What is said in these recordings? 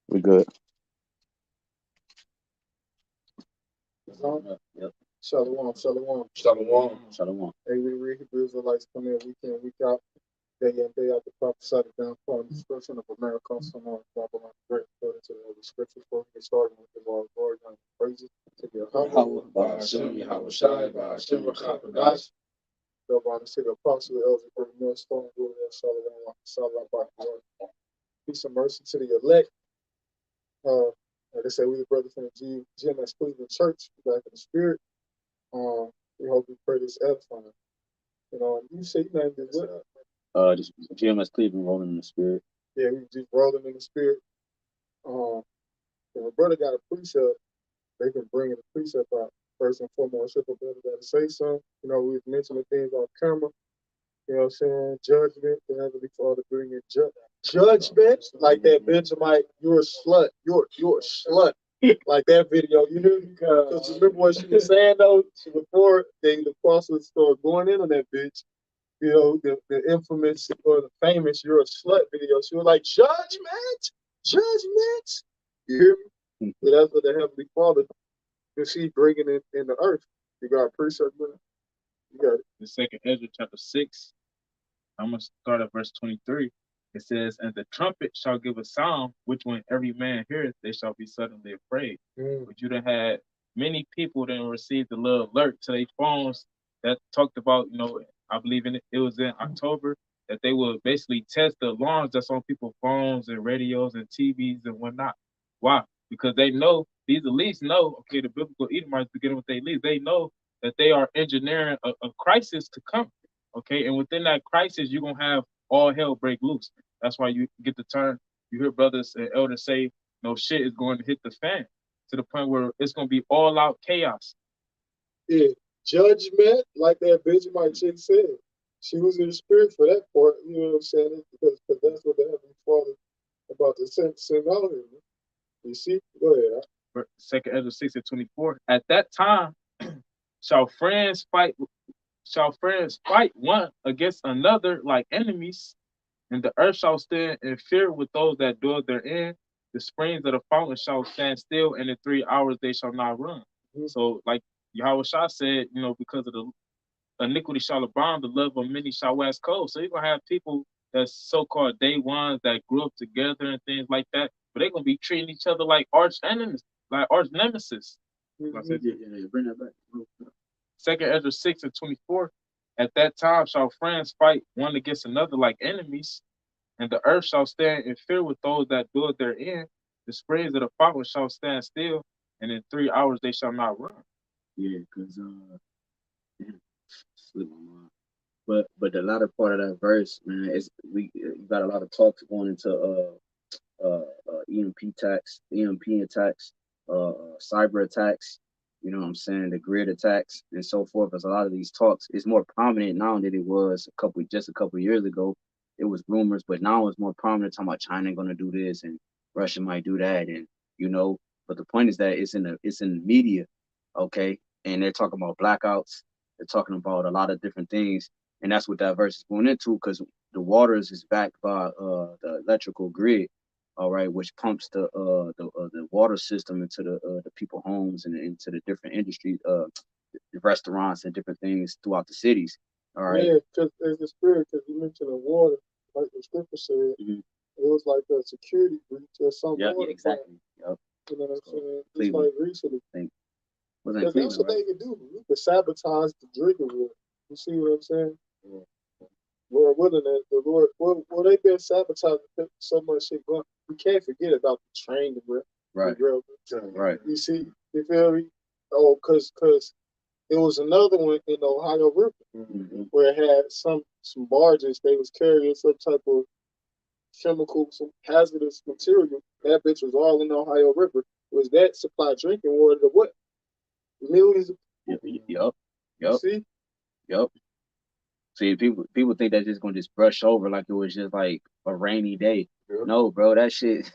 We good. Yep. Shalom, shalom. Shalom. Shalom. Hey, we read Hebrew Israelites come in week in, week out, day in, day out, the prophesied downfall and destruction of America, so on, Babylon, great, according to the Holy Scriptures, before we get started with the Lord, and praises to the YAHAWAH, BAHASHAM, YAHAWASHI, BAHASHAM, HAQADASH. the Bible, to the apostle, the elder, great millstone, Lord, peace and mercy to the elect. Like I said, we the brothers from the GMS Cleveland Church, back in the spirit. We hope we pray this edifying. You know, and you say you named it what? Just GMS Cleveland rolling in the spirit. Yeah, we just rolling in the spirit. If a brother got a precept, they can bring the precept out. First and foremost, if a brother got to say something, you know, we've mentioned the things on camera. You know what I'm saying? Judgment, the Heavenly Father bringing judgment. Like that Benjamite, you're a slut. You're a slut. Like that video, you hear me? Because remember what she was saying though? Before the apostles started going in on that bitch, you know, the infamous or the famous "You're a Slut" video. She was like, "Judgment, judgment." You hear me? So that's what the Heavenly Father, you see, bringing it in the earth. You got a precept, man. You got it. The second Ezra chapter 6. I'm gonna start at verse 23. It says, "And the trumpet shall give a sound, which when every man heareth, they shall be suddenly afraid." But you done had many people that received the little alert to their phones that talked about, you know, I believe it was in October, that they would basically test the alarms that's on people's phones and radios and TVs and whatnot. Why? Because they know, these elites know, okay, the biblical Edomites beginning with their elites, they know that they are engineering a crisis to come. Okay, and within that crisis, you're gonna have all hell break loose. That's why you get the term. You hear brothers and elders say, "No shit is going to hit the fan," to the point where it's gonna be all out chaos. Yeah, judgment, like that Benjamin chick said. She was in the spirit for that part. You know what I'm saying? Because that's what the Heavenly Father about to send out here. You see? Go ahead. Second Ezra 6:24. At that time, shall friends fight one against another like enemies, and the earth shall stand in fear with those that dwell therein. The springs of the fountain shall stand still, and in 3 hours they shall not run. So, like Yahawashi said, you know, because of the iniquity shall abound, the love of many shall wax cold. So you're gonna have people that's so-called day ones that grew up together and things like that, but they're gonna be treating each other like arch enemies, like arch nemesis. Bring that back. Second Ezra 6:24. At that time shall friends fight one against another like enemies, and the earth shall stand in fear with those that dwell therein. The springs of the fountain shall stand still, and in 3 hours they shall not run. Yeah, because slip my mind. But the latter part of that verse, man, is you got a lot of talks going into EMP attacks, cyber attacks. You know what I'm saying? The grid attacks and so forth. As a lot of these talks, it's more prominent now than it was just a couple years ago. It was rumors, but now it's more prominent. Talking about China going to do this and Russia might do that, and you know. But the point is that it's in the media, okay, and they're talking about blackouts. They're talking about a lot of different things, and that's what that verse is going into, because the waters is backed by the electrical grid, all right, which pumps the water system into the people homes and into the different industries, the restaurants and different things throughout the cities. All right. Yeah, because there's the spirit, because you mentioned the water, like the scripture said, it was like a security breach or something. Yeah, exactly. Yep. You know what I'm saying? Just like recently. Because that's what they can do. You can sabotage the drinking water. You see what I'm saying? Yeah. Lord willing, the Lord, well, they've been sabotaging so much shit going. You can't forget about the train, right? Right. You see, you feel me? Oh, because it was another one in the Ohio River where it had some barges. They was carrying some type of chemical, some hazardous material. That bitch was all in the Ohio River. Was that supply drinking water to what? Millions of people. Yep. See? Yep. See, people think that's just gonna just brush over like it was just like a rainy day. Yep. No, bro, that shit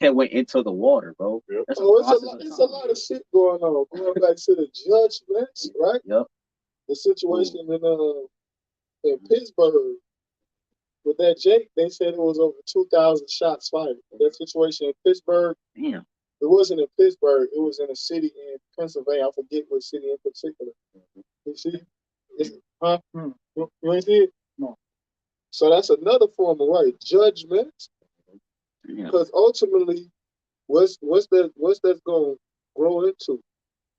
that went into the water, bro. Yep. It's a lot of shit going on. Going back to the judgments, right? Yep. The situation in Pittsburgh, with that Jake, they said it was over 2,000 shots fired. That situation in Pittsburgh. Damn. It wasn't in Pittsburgh. It was in a city in Pennsylvania. I forget what city in particular. You see? Huh? You ain't see it? No. So that's another form of right judgment. Because ultimately, what's that going to grow into?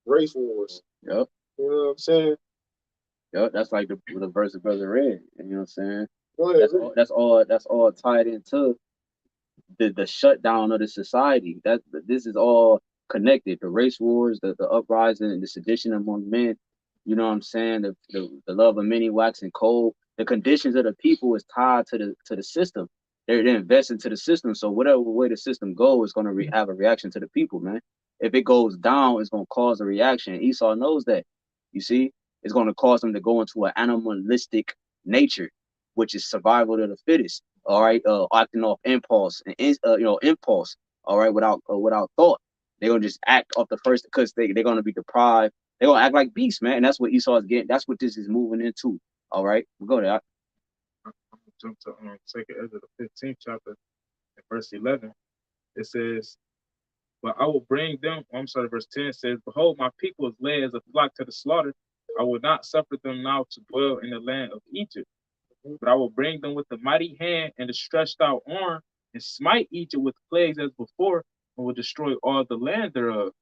Race wars. Yep. You know what I'm saying? Yep. That's like the verse of Brother Red. You know what I'm saying? Go ahead. That's all tied into the shutdown of the society. This is all connected. The race wars, the uprising, and the sedition among men. You know what I'm saying? The love of many waxing cold. The conditions of the people is tied to the system. They're invested into the system. So whatever way the system goes, it's gonna have a reaction to the people, man. If it goes down, it's gonna cause a reaction. Esau knows that. You see, it's gonna cause them to go into an animalistic nature, which is survival of the fittest. All right, acting off impulse and impulse. All right, without thought, they're gonna just act off the first because they're gonna be deprived. They're gonna act like beasts, man, and that's what Esau is getting. That's what this is moving into. All right, we'll go there. I'm gonna jump to 2nd Ezra, the 15th chapter, and verse 11. It says, "But I will bring them." I'm sorry, verse 10 says, "Behold, my people is led as a flock to the slaughter. I will not suffer them now to dwell in the land of Egypt. But I will bring them with the mighty hand and the stretched out arm, and smite Egypt with plagues as before, and will destroy all the land thereof."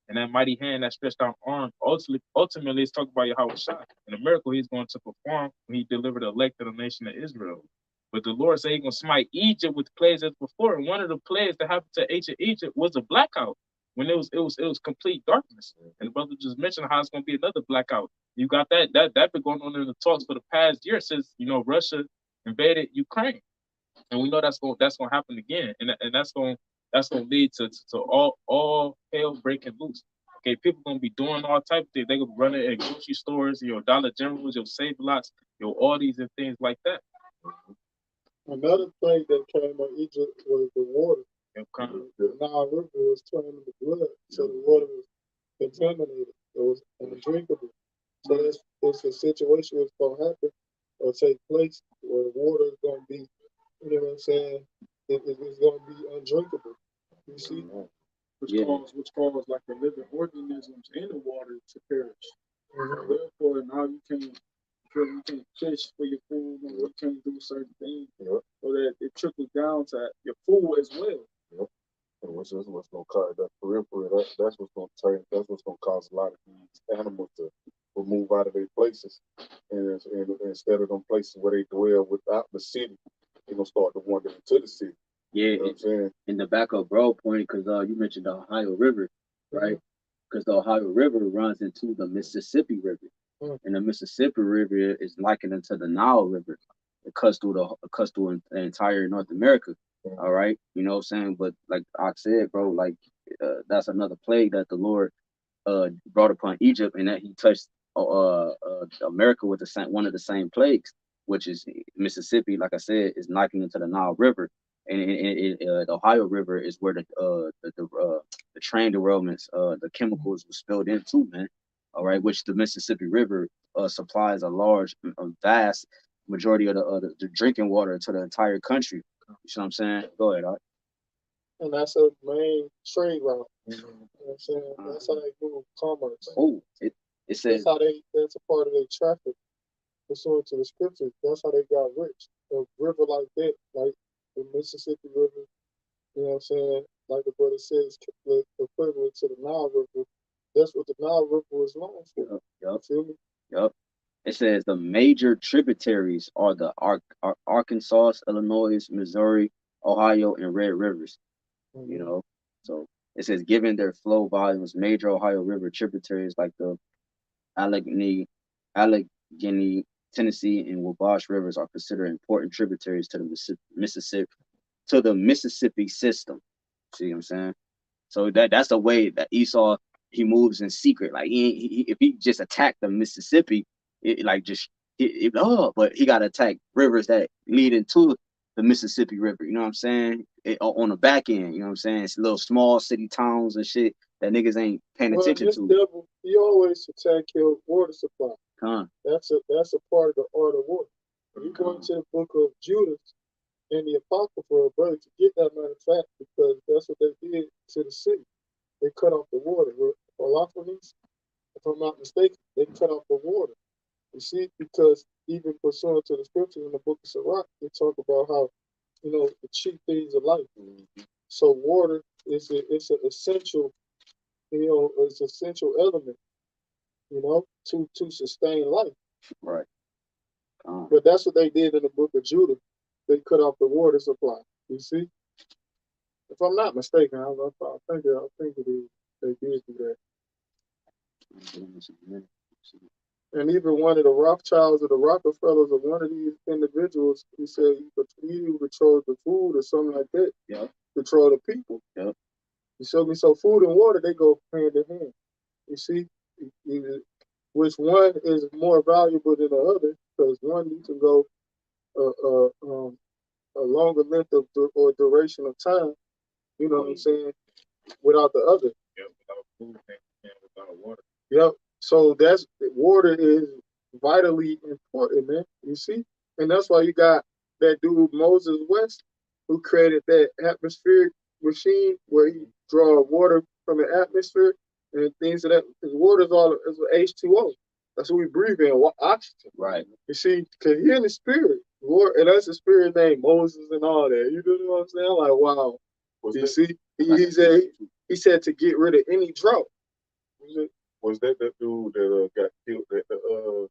And that mighty hand, that stretched out arm, ultimately is talking about YAHWASHI and the miracle he's going to perform when he delivered the elect of the nation of Israel. But the Lord said he's going to smite Egypt with plagues as before. And one of the plagues that happened to ancient Egypt was a blackout, when it was complete darkness. And the brother just mentioned how it's going to be another blackout. You got that been going on in the talks for the past year since Russia invaded Ukraine, and we know that's going to happen again, and that's going to lead to all hell breaking loose. Okay, people going to be doing all type of things. They going to be running at grocery stores, your Dollar Generals, your Save Lots, your Aldis, and things like that. Another plague that came on Egypt was the water. The Nile River was turning into blood, so the water was contaminated. It was undrinkable. So it's a situation that's going to happen or take place where the water is going to be, you know what I'm saying, it's going to be undrinkable. You see? Which cause like the living organisms in the water to perish. Therefore, now you can't fish for your food, and you can't do certain things, so that it trickles down to your food as well. And what's going to cause that periphery? That's what's going to turn. That's what's going to cause a lot of these animals to move out of their places, and instead of them places where they dwell without the city, they're gonna start to wander into the city. Yeah, you know what I'm saying? In the backup road point, because you mentioned the Ohio River, right? Because the Ohio River runs into the Mississippi River, and the Mississippi River is likened into the Nile River. It cuts through the entire North America. All right, you know what I'm saying? But like I said, bro, like that's another plague that the Lord brought upon Egypt, and that He touched America with one of the same plagues, which is Mississippi. Like I said, is likened into the Nile River, and the Ohio River is where the train derailments, the chemicals were spilled into, man. All right, which the Mississippi River supplies a vast majority of the drinking water to the entire country. You see what I'm saying? Go ahead, Art. And that's a main trade route. You know what I'm saying? That's how they move commerce. Oh, it says that's a part of their traffic. Pursuant to the scriptures, that's how they got rich. A river like that, like the Mississippi River, you know what I'm saying? Like the brother says, equivalent to the Nile River. That's what the Nile River was known for. Yep. Feel me? Yep. It says the major tributaries are the Arkansas, Illinois, Missouri, Ohio, and Red Rivers. You know, so it says given their flow volumes, major Ohio River tributaries like the Allegheny, Tennessee, and Wabash rivers are considered important tributaries to the Mississippi system. See what I'm saying? So that's the way that Esau, he moves in secret. Like if he just attacked the Mississippi, but he got to attack rivers that lead into the Mississippi River. You know what I'm saying? On the back end, you know what I'm saying? It's little small city towns and shit that niggas ain't paying attention to. Devil, he always attack your water supply. Huh. That's a part of the art of war. When you go into the book of Judas, and the Apocrypha, brother, to get that matter of fact, because that's what they did to the city. They cut off the water. With Holophanes, if I'm not mistaken, they cut off the water. You see, because even pursuant to the scriptures in the book of Sirach, they talk about how, the cheap things of life. So water is it's an essential, it's an essential element, to sustain life. Right. But that's what they did in the book of Judah. They cut off the water supply. You see, if I'm not mistaken, I think it is. They did do that. And even one of the Rothschilds or the Rockefellers or one of these individuals, he said he controls the food or something like that. Yeah. Control the people. Yeah. You showed me, so food and water, they go hand in hand. You see, which one is more valuable than the other? Because one you can go a longer length of or duration of time. You know what I'm saying? Without the other. Yeah, without food and without water. Yep. So water is vitally important, man. You see? And that's why you got that dude Moses West who created that atmospheric machine where he draw water from the atmosphere and things of that. Because water is H2O. That's what we breathe in, oxygen. Right. You see, because he in the spirit. Lord, and that's the spirit named Moses and all that. You know what I'm saying? Like, wow. You see? He said to get rid of any drought. Was that dude that got killed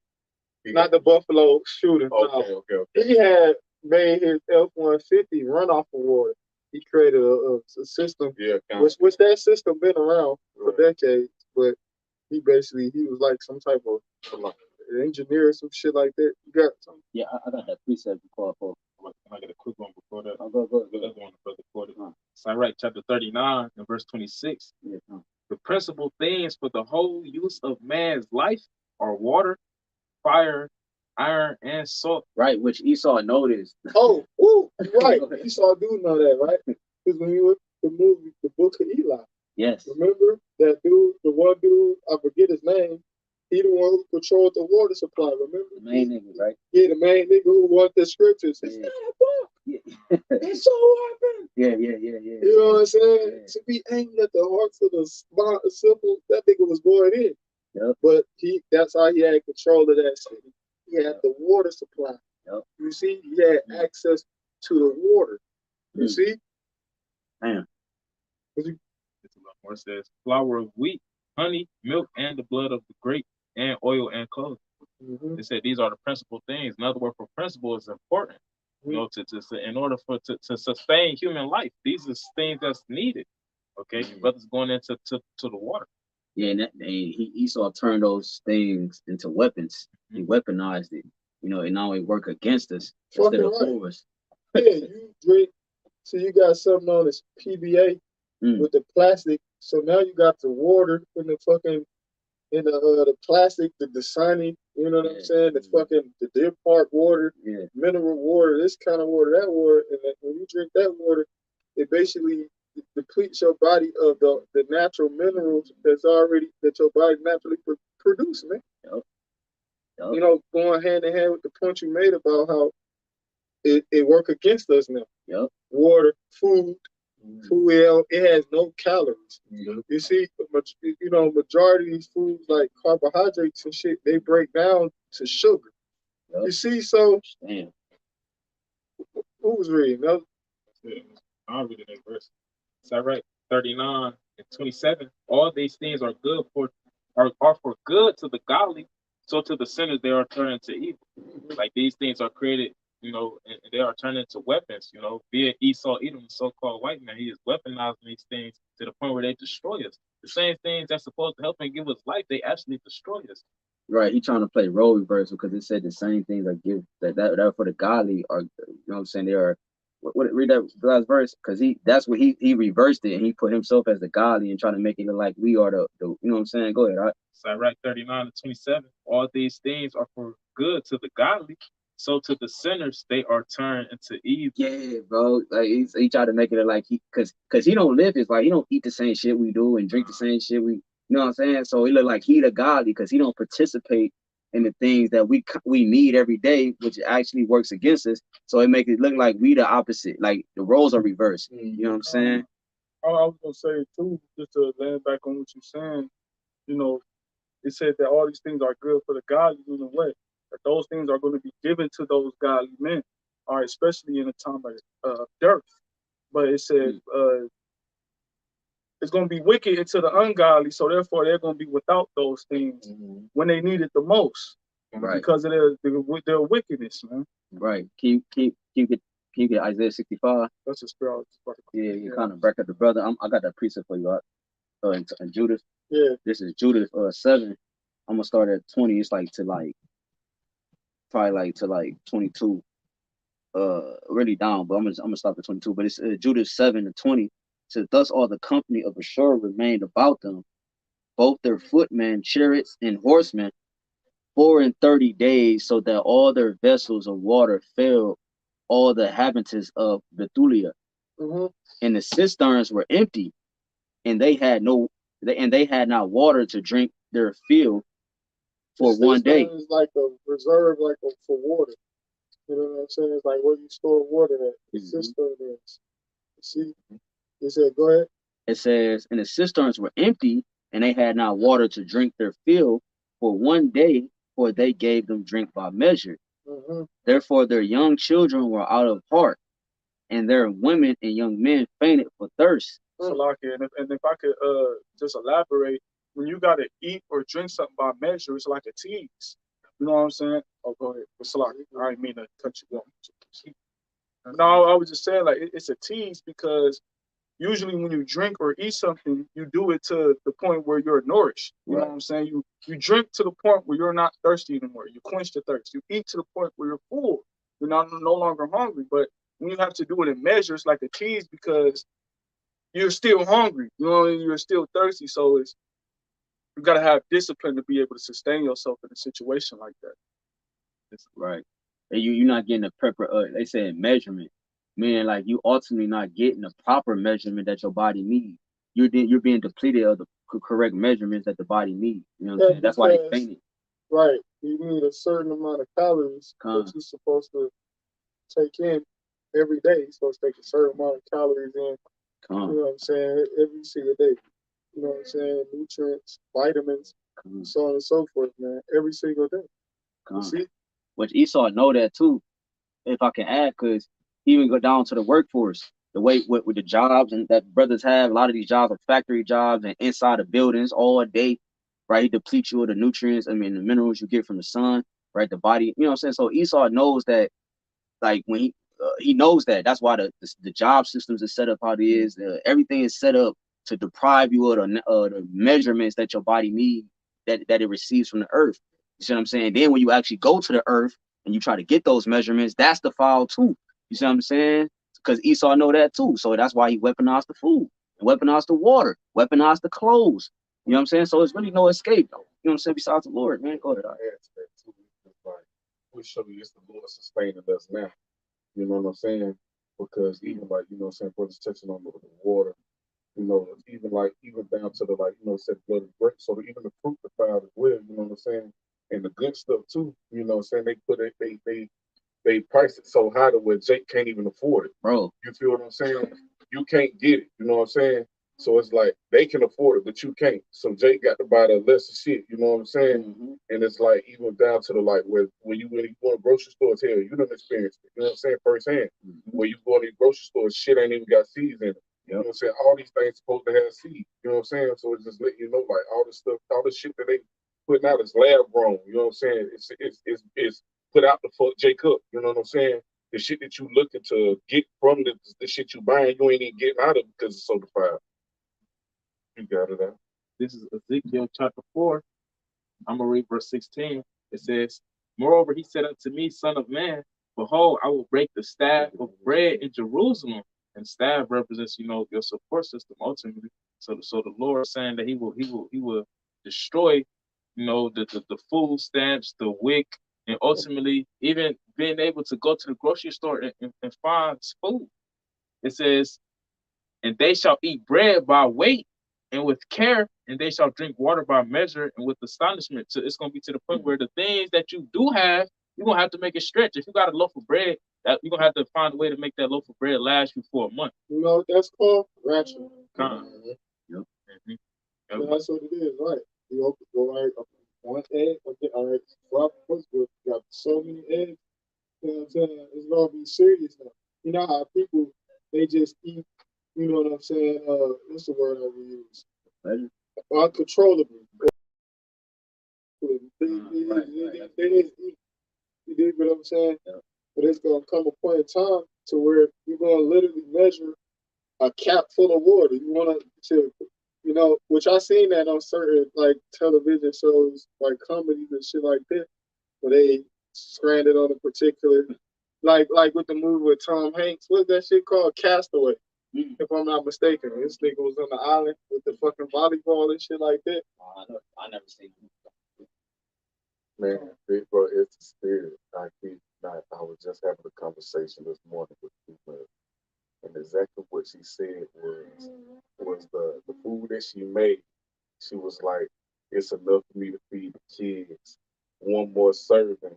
Not the Buffalo shooter. Okay. He had made his F-150 run off of water. He created a system. Yeah, which that system been around for decades, but he was like some type of engineer or some shit like that. You got something? Yeah, I got that precept before. Can I get a quick one before that? I'll go. The other one, brother, before that. Sirach chapter 39 and verse 26. Yeah. The principal things for the whole use of man's life are water, fire, iron, and salt. Right, which Esau noticed. Oh, ooh, right. Esau do know that, right? Because when you look at the movie, the Book of Eli. Yes. Remember that dude, the one dude, I forget his name. He the one who controlled the water supply. Remember? The main nigga, right? Yeah, the main nigga who wanted the scriptures. It's not a book. Yeah. It's so happened. Yeah. You know what I'm saying? Yeah. To be aimed at the hearts of the simple, that nigga was going in. Yep. But that's how he had control of that city. He had the water supply. Yep. You see, he had access to the water. You see? Damn. It's a lot more. It says flour of wheat, honey, milk, and the blood of the grape, and oil and clothing. They said these are the principal things. In other words, for principle is important. In order to sustain human life, these are things that's needed. Okay, brothers going into to the water. Yeah, and Esau turned those things into weapons. He weaponized it. And now it work against us instead of for us. Yeah, you drink. So you got something known as PBA with the plastic. So now you got the water in the plastic, the designing. You know what I'm saying? The Deer Park water, mineral water, this kind of water, that water, and when you drink that water, it basically depletes your body of the natural minerals that your body naturally produces, man. Yep. Going hand in hand with the point you made about how it work against us now. Yep. Water, food, it has no calories. You see, majority of these foods like carbohydrates and shit, they break down to sugar. Yep. You see, so damn. Who was reading? No? I'll read it in verse. Sirach 39 and 27. All these things are good for good to the godly, so to the sinners they are turned into evil. Like these things are created, and they are turned into weapons. Be it Esau, Edom, the so-called white man, he is weaponizing these things to the point where they destroy us. The same things that's supposed to help and give us life, they actually destroy us. Right, he trying to play role reversal because it said the same things that are for the godly are, what I'm saying, they are. Read that last verse, because that's what he reversed it and he put himself as the godly and trying to make it look like we are the you know what I'm saying? Go ahead, all right? Sirach 39 and 27. All these things are for good to the godly, so to the sinners they are turned into evil. Yeah, bro. Like he tried to make it like because he don't live his life. He don't eat the same shit we do and drink the same shit we. You know what I'm saying? So it look like he the godly because he don't participate and the things that we need every day, which actually works against us. So it makes it look like we the opposite, like the roles are reversed. You know what I'm saying? I was gonna say too, just to land back on what you're saying. You know, it said that all these things are good for the godly in a way. That those things are going to be given to those godly men, all right, especially in a time of dearth. But it said it's going to be wicked into the ungodly, so therefore they're going to be without those things when they need it the most, Right? Because of their wickedness, man. Right. Can you get Isaiah 65? That's a spirit. Yeah, you kind of break up the brother. I got that precept for you. In Judith. Yeah. This is Judith 7. I'm gonna start at 20. It's like probably to 22. Really down, but I'm gonna stop at 22. But it's Judith 7 to 20. So thus all the company of Ashur remained about them, both their footmen, chariots, and horsemen, 34 days, so that all their vessels of water filled all the inhabitants of Bethulia, and the cisterns were empty, and they had not water to drink their fill for one day. It's like a reserve, for water. You know what I'm saying? It's like where you store water at. The cistern is. See, it said, go ahead. It says, and the cisterns were empty, and they had not water to drink their fill for one day, for they gave them drink by measure. Therefore their young children were out of heart, and their women and young men fainted for thirst. Salakia, and if I could just elaborate, when you gotta eat or drink something by measure, it's like a tease. You know what I'm saying? Oh, go ahead. Salakia, I didn't mean to cut you off. No, I was just saying, like, it's a tease because usually when you drink or eat something, you do it to the point where you're nourished. You know what I'm saying? You drink to the point where you're not thirsty anymore. You quench the thirst. You eat to the point where you're full. You're no longer hungry. But when you have to do it in measures, like a tease, because you're still hungry. You know, you're still thirsty. So you gotta have discipline to be able to sustain yourself in a situation like that. Right. And you're not getting the proper, they said measurement, meaning like you ultimately not getting the proper measurement that your body needs. You're being depleted of the correct measurements that the body needs. You know what I'm saying? That's why they fainted. Right. You need a certain amount of calories that you're supposed to take in every day. You're supposed to take a certain amount of calories in. You know what I'm saying? Every single day. You know what I'm saying? Nutrients, vitamins, so on and so forth, man. Every single day. You see? Which Esau know that too, if I can add, because he even go down to the workforce, the way with the jobs and that brothers have. A lot of these jobs are factory jobs and inside of buildings all day, right? He depletes you of the nutrients, the minerals you get from the sun, right? The body, you know what I'm saying? So Esau knows that, like when he knows that. That's why the job systems is set up how it is. Everything is set up to deprive you of the measurements that your body needs, that it receives from the earth. You see what I'm saying? Then when you actually go to the earth and you try to get those measurements, that's the foul too. You see what I'm saying? Because Esau know that too. So that's why he weaponized the food, weaponized the water, weaponized the clothes. You know what I'm saying? So it's really no escape, though. You know what I'm saying? Besides the Lord, man. Go ahead. We show you it's the Lord sustaining us now. You know what I'm saying? Because even like, you know what I'm saying, brothers touching on the water, you know, even down to the, like, you know, said blood is great. So even the fruit defiled as well, you know what I'm saying? And the good stuff too, you know what I'm saying? They put it, they price it so high to where Jake can't even afford it. Bro. You feel what I'm saying? You can't get it, you know what I'm saying? So it's like they can afford it, but you can't. So Jake got to buy the lesser shit, you know what I'm saying? And it's like even down to the like where you when you go to grocery stores here, you done experienced it, you know what I'm saying, firsthand. Where you go to these grocery stores, shit ain't even got seeds in it. You know what I'm saying? All these things supposed to have seeds, you know what I'm saying? So it's just letting you know, like all this stuff, all the shit that they putting out is lab grown, you know what I'm saying? It's put out to fuck Jacob, you know what I'm saying? The shit that you looking to get from the shit you buying, you ain't even getting out of it because it's so defiled. You got it out. This is Ezekiel chapter 4. I'm going to read verse 16. It says, moreover, he said unto me, son of man, behold, I will break the staff of bread in Jerusalem. And staff represents, you know, your support system ultimately. So the Lord is saying that he will destroy, you know, the food stamps, the wick, and ultimately even being able to go to the grocery store and find food. It says, and they shall eat bread by weight, and with care and they shall drink water by measure and with astonishment. So it's gonna be to the point where the things that you do have, you're gonna have to make it stretch. If you got a loaf of bread, that you're gonna have to find a way to make that loaf of bread last you for a month. You know what that's called? Ratchet. Yep. So that's what it is, right? You go right up one egg, okay, all right, drop first, you got so many eggs, you know what I'm saying? It's gonna be serious now. You know how people they just eat, you know what I'm saying? What's the word I would use? Uncontrollably. They just eat. You dig what I'm saying? Yeah. But it's gonna come a point in time to where you're gonna literally measure a cap full of water. You wanna you know, which I seen that on certain like television shows, like comedies and shit like that, where they stranded on a particular, like with the movie with Tom Hanks. What's that shit called? Castaway. If I'm not mistaken, this nigga was on the island with the fucking volleyball and shit like that. I never seen it. Man, big bro, it's the spirit. I was just having a conversation this morning with people, and exactly what she said was the food that she made. She was like, it's enough for me to feed the kids. One more serving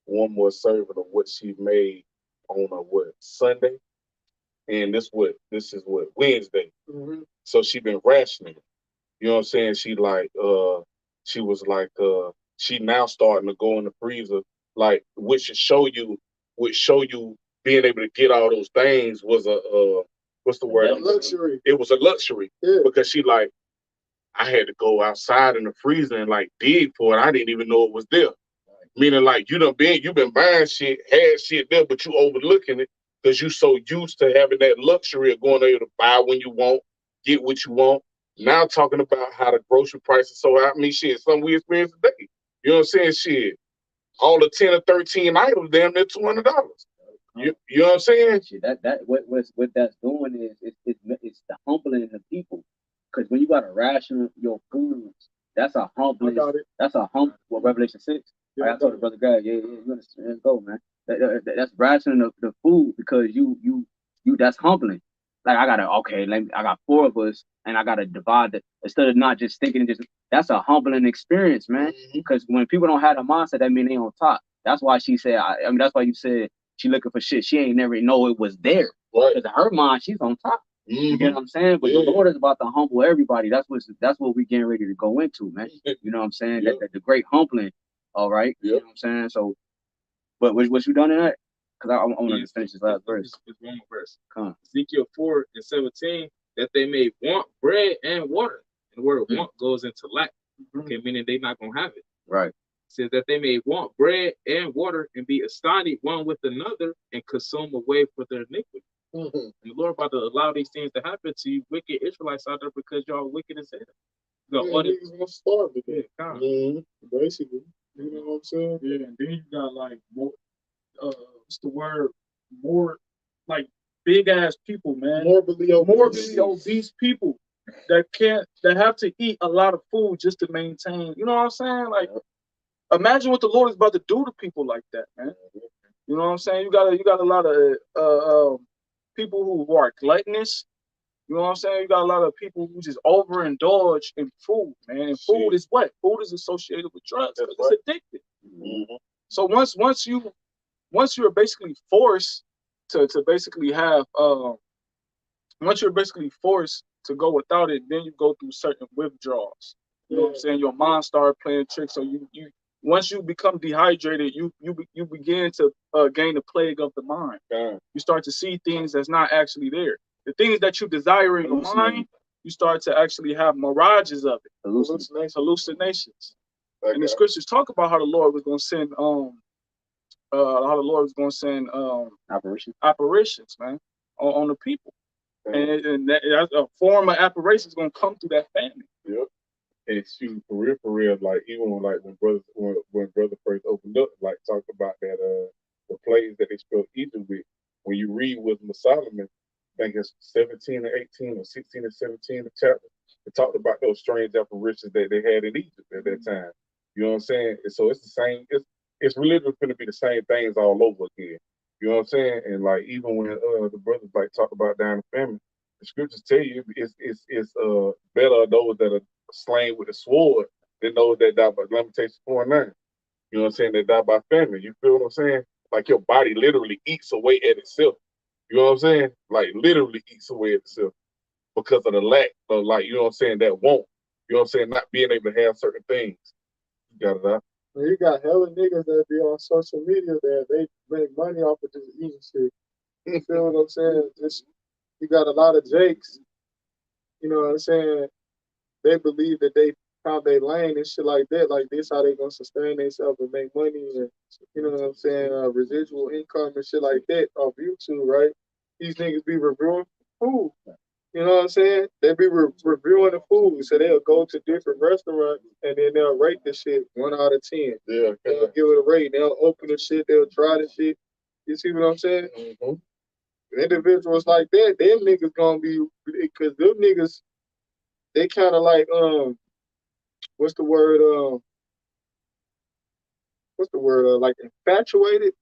of what she made on a Sunday, and this is what Wednesday. Mm-hmm. So she been rationing. You know what I'm saying? She was like she now starting to go in the freezer, like which show you being able to get all those things was a what's the word? A luxury. It was a luxury. Yeah. Because she like, I had to go outside in the freezer and like dig for it. I didn't even know it was there. Meaning like you've been buying shit, had shit there, but you overlooking it because you so used to having that luxury of going there to buy when you want, get what you want. Now talking about how the grocery prices so high. I mean, shit, something we experience today. You know what I'm saying? Shit, all the 10 or 13 items, damn near $200. You know what I'm saying? Shit, what that's doing is it's the humbling the people. Because when you got to ration your foods, that's a humbling. That's a What Revelation 6? Yeah, I told the brother guy, you understand? Let's go, man. That's rationing the food because you that's humbling. Like I got 4 of us and I gotta divide it instead of not just thinking that's a humbling experience, man. Because when people don't have a mindset, that mean they on top. That's why she said. I mean, that's why you said she looking for shit. She ain't never know it was there. Right. Because in her mind, she's on top. You get what I'm saying? But the Lord is about to humble everybody. That's what we getting ready to go into, man. You know what I'm saying? That the great humbling. All right. You know what I'm saying? So, but what you done in that? Because I want to finish this last verse. It's one more verse. Come. Ezekiel 4:17, that they may want bread and water. And the word want goes into lack. Okay, meaning they not gonna have it. Right. It says that they may want bread and water and be astonished one with another and consume away for their iniquity. And the Lord about to allow these things to happen to you, wicked Israelites out there, because y'all wicked as hell. Niggas gonna starve to death. Basically. You know what I'm saying? Yeah, and then you got like more what's the word? More like big ass people, man. Morbidly obese people that have to eat a lot of food just to maintain. You know what I'm saying? Like, imagine what the Lord is about to do to people like that, man. You know what I'm saying? You got a lot of people who are gluttonous. You know what I'm saying? You got a lot of people who just overindulge in food, man. And food is what? Food is associated with drugs. It's addictive. So once you're basically forced to basically have once you're basically forced to go without it, then you go through certain withdrawals. You know what I'm saying? Your mind started playing tricks. So you once you become dehydrated, you begin to gain the plague of the mind. You start to see things that's not actually there. The things that you desire in your mind, you start to actually have mirages of it, hallucinations. And the scriptures talk about how the Lord was going to send apparitions, man, on the people. And that a form of apparition is going to come through that family. Yep. And shoot, for real, like even when brother first opened up, like talked about that the plays that they spelled Egypt with. When you read Wisdom of Solomon, I think it's 17 or 18 or 16 or 17 the chapter, it talked about those strange apparitions that they had in Egypt at that time. You know what I'm saying? And so it's the same. It's really going to be the same things all over again. You know what I'm saying? And like even when the brothers like talk about down the family, the scriptures tell you it's better those that slain with a sword than those that die by Lamentations 4:9. You know what I'm saying? That die by famine. You feel what I'm saying? Like your body literally eats away at itself. You know what I'm saying? Like literally eats away at itself because of the lack of, like, you know what I'm saying, that won't. You know what I'm saying? Not being able to have certain things. You got it out. You got hella niggas that be on social media that they make money off of just eating shit. You feel what I'm saying? Just you got a lot of Jakes, you know what I'm saying? They believe that they found their lane and shit like that. Like this how they gonna sustain themselves and make money and you know what I'm saying, residual income and shit like that off YouTube, right? These niggas be reviewing food. You know what I'm saying? They be reviewing the food, so they'll go to different restaurants and then they'll rate the shit 1 out of 10. Yeah, they'll give it a rate. They'll open the shit. They'll try the shit. You see what I'm saying? Mm-hmm. Individuals like that, them niggas gonna be, because them niggas, they kind of like what's the word? Like infatuated.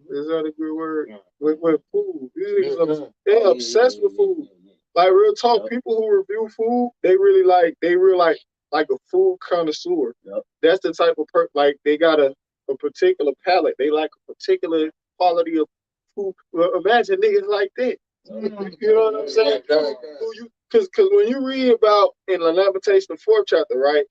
Is that a good word? Yeah. With food. These niggas, they're obsessed with food. Like real talk, people who review food, they really like a food connoisseur. Yep. That's the type of like they got a particular palate. They like a particular quality of food. Well, imagine niggas like that. You know what I'm saying? Because when you read about in the Lamentation 4th chapter, right?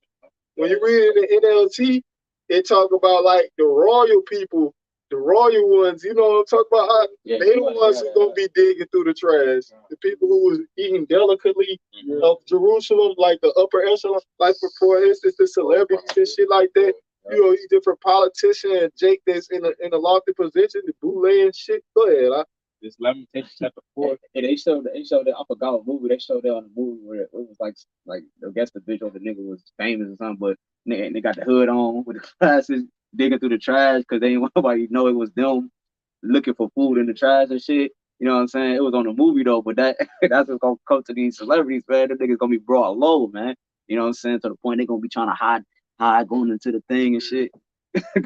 When you read it in NLT, it talk about like the royal people. The royal ones, you know what I'm talking about? They the ones who gonna be digging through the trash. The people who was eating delicately of Jerusalem, like the upper echelon, like for instance, the celebrities and shit like that. You know, these different politicians and Jake that's in a lofty position, the bootleg and shit. Go ahead. This Lamentation chapter 4. And they showed that, I forgot what movie, they showed that on the movie where it was like I guess the visual, the nigga was famous or something, but they got the hood on with the glasses, digging through the trash because they didn't want nobody to know it was them looking for food in the trash and shit. You know what I'm saying? It was on the movie though, but that's what's gonna come to these celebrities, man. The niggas gonna be brought low, man. You know what I'm saying? To the point they gonna be trying to hide going into the thing and shit.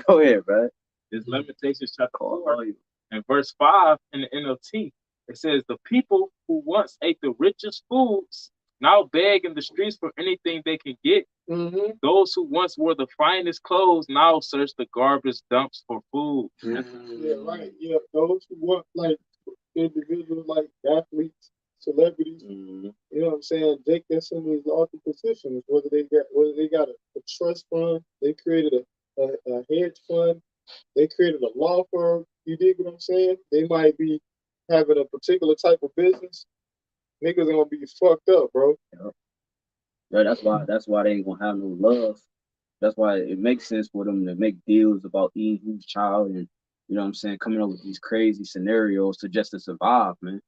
Go ahead, bro. This Lamentations chapter 4 and verse 5 in the NLT. It says, the people who once ate the richest foods now beg in the streets for anything they can get. Mm-hmm. Those who once wore the finest clothes now search the garbage dumps for food. Mm-hmm. Yeah, right. Yeah, those who want like individuals, like athletes, celebrities. Mm-hmm. You know what I'm saying? Jake that's in these lofty positions. Whether they got a trust fund, they created a hedge fund, they created a law firm. You dig what I'm saying? They might be having a particular type of business. Niggas gonna be fucked up, bro. Yeah, that's why they ain't gonna have no love. That's why it makes sense for them to make deals about eating whose child and, you know what I'm saying, coming up with these crazy scenarios to just to survive, man.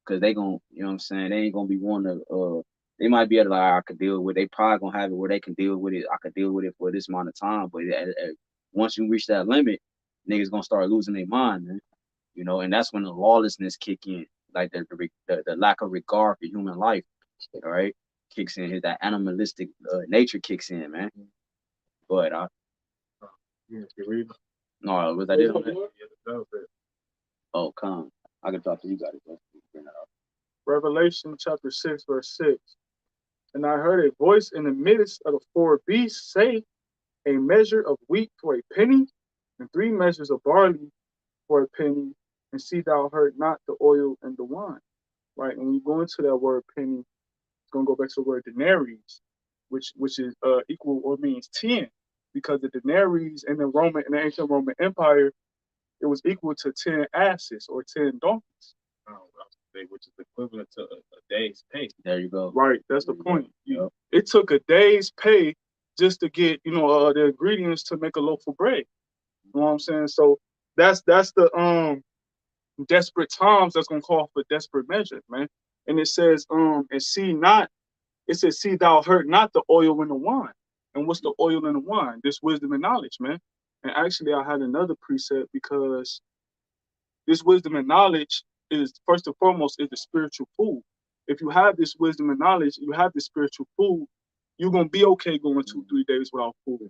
Because they gonna, you know what I'm saying, they ain't gonna be one to they might be able to like, I could deal with it. They probably gonna have it where they can deal with it. I could deal with it for this amount of time. But once you reach that limit, niggas gonna start losing their mind, man. You know, and that's when the lawlessness kick in, like the lack of regard for human life, all right, kicks in. That animalistic nature kicks in, man. But no, was that it? Oh, come, I can talk to you guys. Revelation chapter 6, verse 6. And I heard a voice in the midst of the 4 beasts say, a measure of wheat for a penny, and 3 measures of barley for a penny, and see thou hurt not the oil and the wine. Right? And when you go into that word penny, it's going to go back to the word denaries, which is equal or means 10, because the denaries in the ancient Roman Empire, it was equal to 10 asses or 10 donkeys. Which is equivalent to a day's pay. There you go. Right, that's the point. It took a day's pay just to get, the ingredients to make a loaf of bread. You know what I'm saying? So that's the desperate times that's gonna call for desperate measures, man. And it says, and see thou hurt not the oil and the wine. And what's the oil and the wine? This wisdom and knowledge, man. And actually I had another precept because this wisdom and knowledge is first and foremost is the spiritual food. If you have this wisdom and knowledge, you have this spiritual food, you're gonna be okay going 2-3 days without food.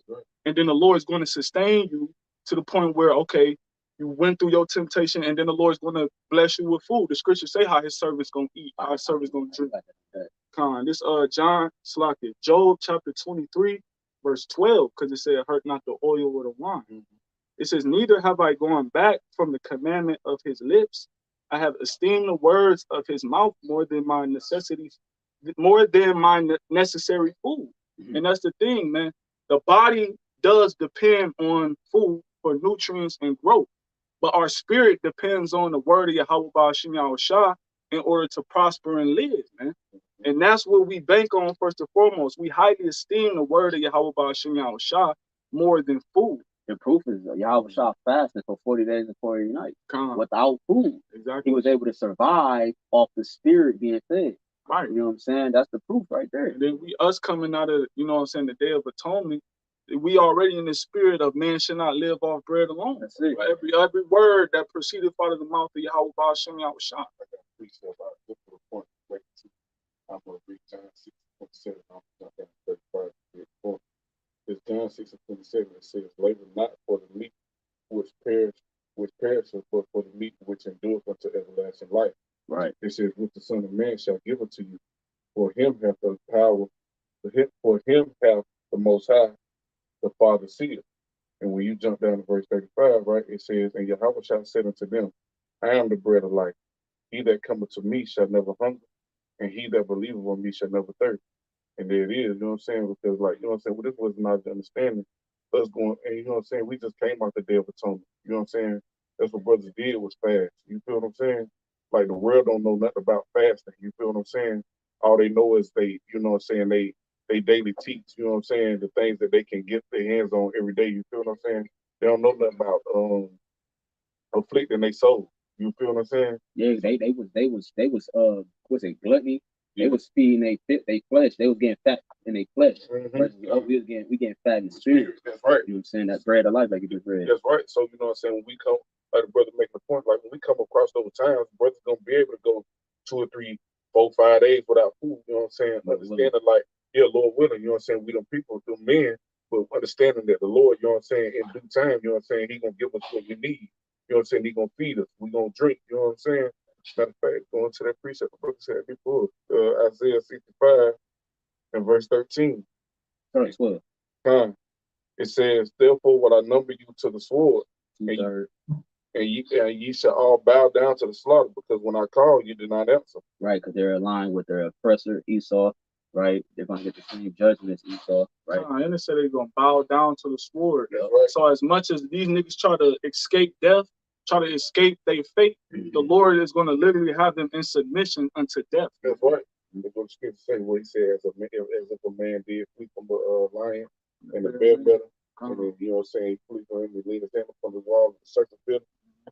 And then the Lord is going to sustain you to the point where, okay, You went through your temptation, and then the Lord's going to bless you with food. The scriptures say how his servant's going to eat, how his servant's going to drink. This Job chapter 23, verse 12, because it said, hurt not the oil or the wine. It says, neither have I gone back from the commandment of his lips. I have esteemed the words of his mouth more than my necessities, more than my necessary food. And that's the thing, man. The body does depend on food for nutrients and growth, but our spirit depends on the word of Yahawah BAHASHAM Yahawashi in order to prosper and live, man. And that's what we bank on first and foremost. We highly esteem the word of Yahawah BAHASHAM Yahawashi more than food. The proof is Yahawashi fasted for 40 days and 40 nights without food. Exactly. He was able to survive off the spirit being fed. Right. You know what I'm saying? That's the proof right there. And then us coming out of, you know what I'm saying, the Day of Atonement, we already in the spirit of man should not live off bread alone. That's it. Every word that proceeded out of the mouth of Yahawah BAHASHAM Yahawashi. I'm going to read John 6:27. I'm going to 35 to 34. It's John 6:27. It says, labor not for the meat which perisheth, but for the meat which endureth unto everlasting life. Right. It says, which the Son of Man shall give unto you. For him hath the power, for him hath the Most High, the Father sealed. And when you jump down to verse 35, right, it says, and Yahawashi said unto them, I am the bread of life. He that cometh to me shall never hunger, and he that believeth on me shall never thirst. And there it is, you know what I'm saying? Because, like, you know what I'm saying? Well, this was not the understanding. Us going, and you know what I'm saying? We just came out the Day of Atonement. You know what I'm saying? That's what brothers did was fast. You feel what I'm saying? Like, the world don't know nothing about fasting. You feel what I'm saying? All they know is they, you know what I'm saying? They daily teach, you know what I'm saying? The things that they can get their hands on every day. You feel what I'm saying? They don't know nothing about afflicting their soul. You feel what I'm saying? Yeah, they was what's it, gluttony? They was feeding they flesh. They was getting fat in their flesh. Versus we getting fat in the spirit. That's right. You know what I'm saying? That bread of life, like you just read. That's right. So you know what I'm saying? When we come, like the brother making the point, like when we come across those times, brothers gonna be able to go 2 or 3, 4, 5 days without food. You know what I'm saying? Understanding like, yeah, Lord willing, you know what I'm saying? We them people, them men, but understanding that the Lord, you know what I'm saying, in due time, you know what I'm saying, he gonna give us what we need. You know what I'm saying? He gonna feed us. We gonna drink. You know what I'm saying? Matter of fact, going to that precept, the brother said before, Isaiah 65 and verse 13. Verse 12. It says, therefore will I number you to the sword, and ye shall all bow down to the slaughter, because when I call, you did not answer. Right, because they're aligned with their oppressor, Esau, right? They're going to get the same judgment as Esau, right? And they said they're going to bow down to the sword. Right. So as much as these niggas try to escape death, try to escape their fate, the Lord is going to literally have them in submission unto death. That's right. The scripture say what he said, as if a man did flee from a lion and a bear better. And then, you know what I'm saying, he flee from him, he lean his hand upon the wall and search the field.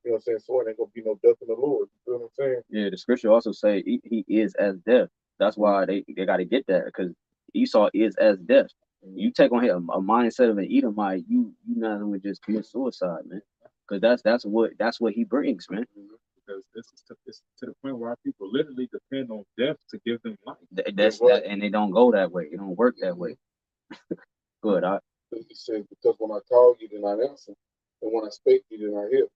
You know what I'm saying? So it ain't gonna be no death in the Lord. You feel what I'm saying? Yeah, the scripture also say he is as death. That's why they got to get that, because Esau is as death. You take on him a mindset of an Edomite, you not only just commit suicide, man. Because that's what he brings, man. Because it's to the point where our people literally depend on death to give them life. That's right. And they don't go that way. It don't work that way. Good. He says, because when I called, you did not answer, and when I spake, you did not hear.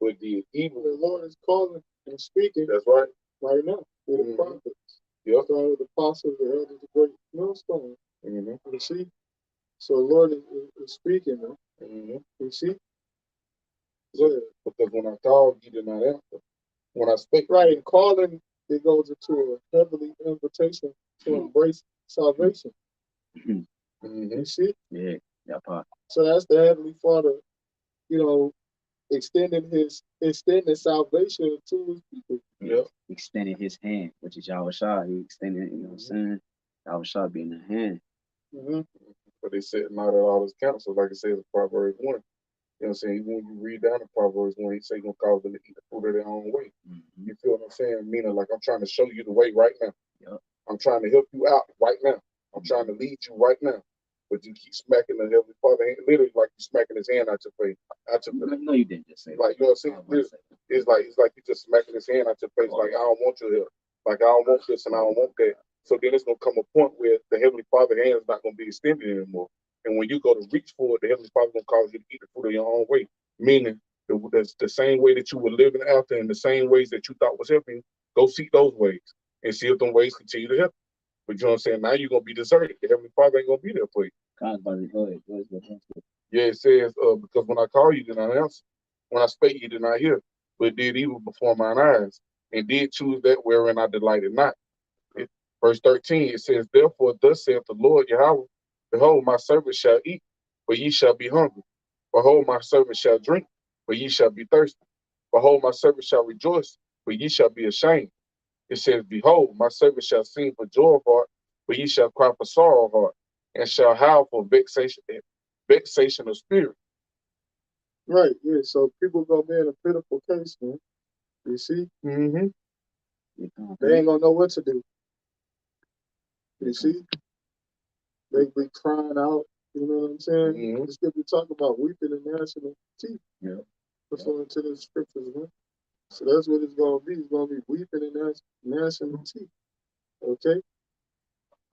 But the evil, The Lord is calling and speaking. That's right. Right now. With the prophets. Yep. With the apostles, the elders, the great millstone. You see? So the Lord is speaking, man. You see? Yeah. Because when I called, you did not answer. When I spake, right, and calling, it goes into a heavenly invitation to embrace salvation. You see? Yeah. So that's the Heavenly Father, you know, extending salvation to his people. Yeah. Extending his hand, which is Yahawashi. He extended, you know what I'm saying? Yahawashi being the hand. But they said not at all his counsel, like it says in Proverbs 1. You know what I'm saying? Even when you read down in Proverbs 1, he say he's gonna cause them to eat the fruit of their own way. You feel what I'm saying? Meaning, like, I'm trying to show you the way right now. I'm trying to help you out right now. I'm trying to lead you right now. But you keep smacking the Heavenly Father hand, literally like you smacking his hand out your face. No, you didn't just say like, you know what I'm saying? It's like you just smacking his hand out your face, like, I don't want your help. Like, I don't want this and I don't want that. So then it's gonna come a point where the Heavenly Father hand is not gonna be extended anymore. And when you go to reach for it, the Heavenly Father gonna cause you to eat the fruit of your own way. Meaning the same way that you were living after, and the same ways that you thought was helping you, go seek those ways and see if them ways continue to help. But you know what I'm saying? Now you're gonna be deserted. The Heavenly Father ain't gonna be there for you. Go ahead. Yeah, it says, because when I call you, did not answer. When I spake, you did not hear, but did evil before mine eyes, and did choose that wherein I delighted not. Verse 13, it says, therefore, thus saith the Lord Yahweh, behold, my servant shall eat, but ye shall be hungry. Behold, my servant shall drink, but ye shall be thirsty. Behold, my servant shall rejoice, but ye shall be ashamed. It says, behold, my servant shall sing for joy of heart, but ye shall cry for sorrow of heart, and shall howl for vexation of spirit. Right, yeah. So people gonna be in a pitiful case, man. You see? Mm-hmm. They ain't gonna know what to do. You see? They be crying out, you know what I'm saying? Mm-hmm. The scripture talk about weeping and gnashing of teeth. Yeah. Referring to the scriptures, man. So that's what it's gonna be. It's gonna be weeping and gnashing of teeth. Okay?